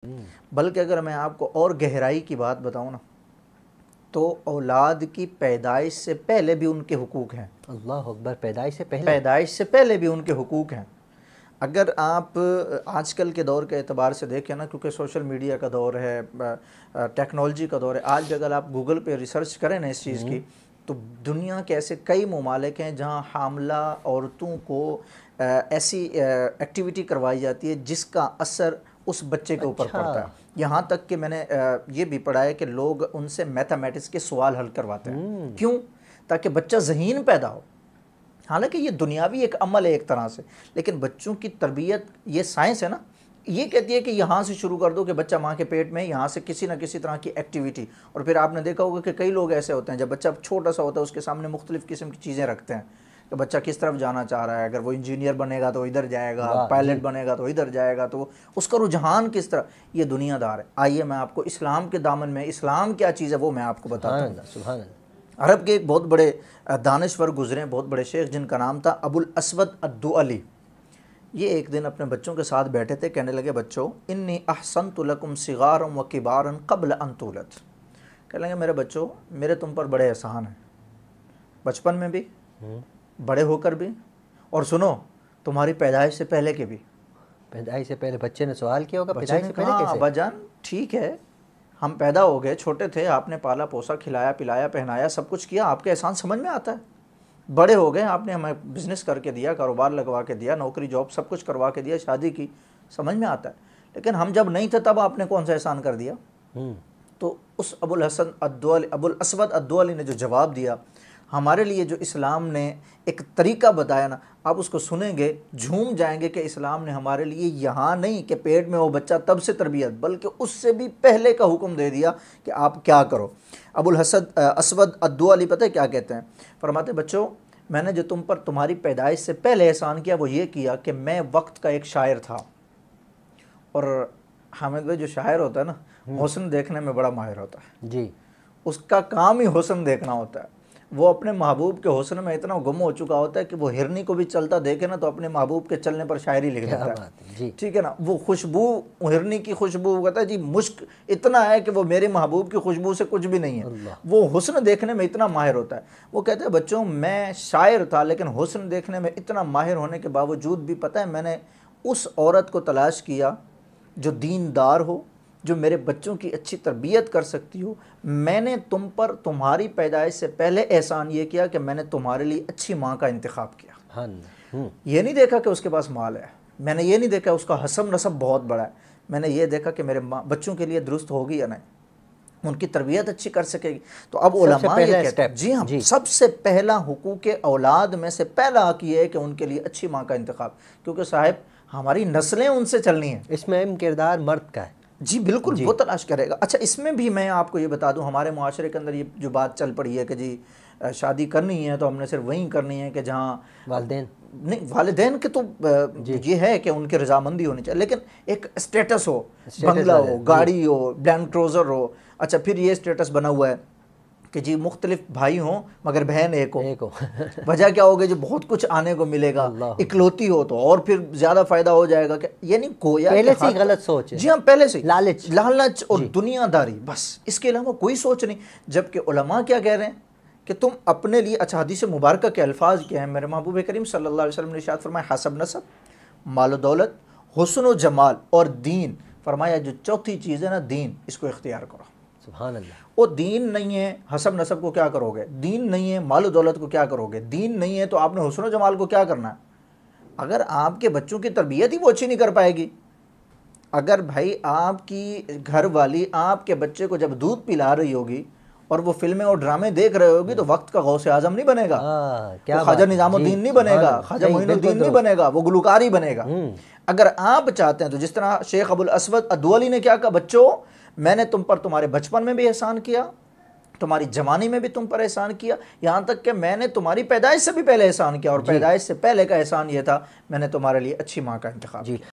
बल्कि अगर मैं आपको और गहराई की बात बताऊं ना, तो औलाद की पैदाइश से पहले भी उनके हुकूक हैं। अल्लाह अकबर, पैदाइश से पहले भी उनके हुकूक हैं। अगर आप आजकल के दौर के एतबार से देखें ना, क्योंकि सोशल मीडिया का दौर है, टेक्नोलॉजी का दौर है, आज भी अगर आप गूगल पे रिसर्च करें ना इस चीज़ की, तो दुनिया के ऐसे कई ममालिक हैं जहाँ हामला औरतों को ऐसी एक्टिविटी करवाई जाती है जिसका असर उस बच्चे के ऊपर पड़ता है। यहाँ तक कि मैंने ये भी पढ़ा है कि लोग उनसे मैथमेटिक्स के सवाल हल करवाते हैं। क्यों? ताकि बच्चा ज़हीन पैदा हो। हालांकि ये दुनियावी एक अमल है एक तरह से, लेकिन बच्चों की तरबियत, ये साइंस है ना, ये कहती है कि यहाँ से शुरू कर दो कि बच्चा माँ के पेट में, यहाँ से किसी ना किसी तरह की एक्टिविटी। और फिर आपने देखा होगा कि कई लोग ऐसे होते हैं, जब बच्चा छोटा सा होता है उसके सामने मुख्तलिफ़ किस्म की चीज़ें रखते हैं कि बच्चा किस तरफ जाना चाह रहा है। अगर वो इंजीनियर बनेगा तो इधर जाएगा, पायलट बनेगा तो इधर जाएगा, तो उसका रुझान किस तरह। ये दुनियादार है। आइए मैं आपको इस्लाम के दामन में इस्लाम क्या चीज़ है वो मैं आपको बताता हूँ। सुभान अल्लाह। अरब के एक बहुत बड़े दानिश्वर गुजरे, बहुत बड़े शेख, जिनका नाम था अबुल अस्वद अद्दुअली। ये एक दिन अपने बच्चों के साथ बैठे थे, कहने लगे, बच्चों इन्नी अहसनतु लकुम सिगारम व किबारन क़ब्ल अन तुलद। कहने लगे, मेरे बच्चों, मेरे तुम पर बड़े एहसान हैं, बचपन में भी, बड़े होकर भी, और सुनो तुम्हारी पैदाइश से पहले के भी। पैदाइश से पहले बच्चे ने सवाल किया होगा, पैदाइश से पहले कैसे? अब्बाजान ठीक है, हम पैदा हो गए, छोटे थे, आपने पाला पोसा, खिलाया पिलाया, पहनाया, सब कुछ किया, आपके एहसान समझ में आता है। बड़े हो गए, आपने हमें बिज़नेस करके दिया, कारोबार लगवा के दिया, नौकरी जॉब सब कुछ करवा के दिया, शादी की, समझ में आता है। लेकिन हम जब नहीं थे तब आपने कौन सा एहसान कर दिया? तो उस अबुल अस्वद अद्दुअली ने जो जवाब दिया, हमारे लिए जो इस्लाम ने एक तरीका बताया ना, आप उसको सुनेंगे झूम जाएंगे कि इस्लाम ने हमारे लिए यहाँ नहीं कि पेट में वो बच्चा तब से तरबियत, बल्कि उससे भी पहले का हुक्म दे दिया कि आप क्या करो। अबुल अस्वद अद्दुअली पता है क्या कहते हैं? फरमाते, बच्चों मैंने जो तुम पर तुम्हारी पैदाइश से पहले एहसान किया वो ये किया कि मैं वक्त का एक शायर था। और हामिद भाई, जो शायर होता है ना, हुस्न देखने में बड़ा माहिर होता है जी। उसका काम ही हुस्न देखना होता है। वो अपने महबूब के हुस्न में इतना गुम हो चुका होता है कि वो हिरनी को भी चलता देखे ना तो अपने महबूब के चलने पर शायरी लिख देता है। ठीक है ना। वो खुशबू, हिरनी की खुशबू, कहता है जी मुश्क इतना है कि वो मेरे महबूब की खुशबू से कुछ भी नहीं है। वो हुस्न देखने में इतना माहिर होता है। वो कहते हैं, बच्चों मैं शायर था, लेकिन हुस्न देखने में इतना माहिर होने के बावजूद भी पता है मैंने उस औरत को तलाश किया जो दीनदार हो, जो मेरे बच्चों की अच्छी तरबियत कर सकती हो। मैंने तुम पर तुम्हारी पैदाइश से पहले एहसान ये किया कि मैंने तुम्हारे लिए अच्छी माँ का इंतखाब किया। ये नहीं देखा कि उसके पास माल है, मैंने ये नहीं देखा उसका हसब नसब बहुत बड़ा है, मैंने ये देखा कि मेरे बच्चों के लिए दुरुस्त होगी या नहीं, उनकी तरबियत अच्छी कर सकेगी। तो अब उलमा ये कहते हैं, जी हाँ, सबसे पहला हुकूक औलाद में से पहला हक ये है कि उनके लिए अच्छी माँ का इंतखाब, क्योंकि साहब हमारी नस्लें उनसे चलनी है। इसमें अहम किरदार मर्द का है। जी बिल्कुल, वो तलाश करेगा। अच्छा, इसमें भी मैं आपको ये बता दूं, हमारे मुआशरे के अंदर ये जो बात चल पड़ी है कि जी शादी करनी है तो हमने सिर्फ वहीं करनी है कि जहाँ वालिदैन नहीं, वालिदैन के तो ये है कि उनकी रजामंदी होनी चाहिए, लेकिन एक स्टेटस हो, बंगला हो, गाड़ी हो, लैंड क्रूजर हो। अच्छा, फिर ये स्टेटस बना हुआ है कि जी मुख्तलिफ भाई हों मगर बहन एक हो। वजह क्या होगी? जो बहुत कुछ आने को मिलेगा। इकलौती हो तो और फिर ज़्यादा फ़ायदा हो जाएगा। कि यानी गोया पहले से गलत सोच है। जी हाँ, पहले से लालच और दुनियादारी, बस इसके अलावा कोई सोच नहीं। जबकि उलमा क्या कह रहे हैं कि तुम अपने लिए, अच्छा हदीस मुबारक के अल्फाज क्या हैं? मेरे महबूब करीम सल्लल्लाहु अलैहि वसल्लम ने इरशाद फरमाया, हसब नसब, माल दौलत, हुस्न व जमाल और दीन। फरमाया जो चौथी चीज़ है ना, दीन, इसको इख्तियार करो। सुभान अल्लाह। वो दीन नहीं है, हसब नसब को क्या करोगे? दीन नहीं है, माल दौलत को क्या करोगे? दीन नहीं है, तो आपने हुस्न व जमाल को क्या करना है? अगर आपके बच्चों की तरबियत ही वो अच्छी नहीं कर पाएगी, अगर भाई आपकी घर वाली आपके बच्चे को जब दूध पिला रही होगी और वो फिल्में और ड्रामे देख रहे होगी, तो वक्त का गौसे आजम नहीं बनेगा, वो ख्वाजा निजामुद्दीन नहीं बनेगा, ख्वाजा मोइनुद्दीन नहीं बनेगा, वो गुलकारी बनेगा। अगर आप चाहते हैं तो जिस तरह शेख अबुल अस्वद अद्दुअली ने क्या कहा, बच्चों मैंने तुम पर तुम्हारे बचपन में भी एहसान किया, तुम्हारी जवानी में भी तुम पर एहसान किया, यहाँ तक कि मैंने तुम्हारी पैदाइश से भी पहले एहसान किया, और पैदाइश से पहले का एहसान ये था मैंने तुम्हारे लिए अच्छी माँ का इंतखाब किया।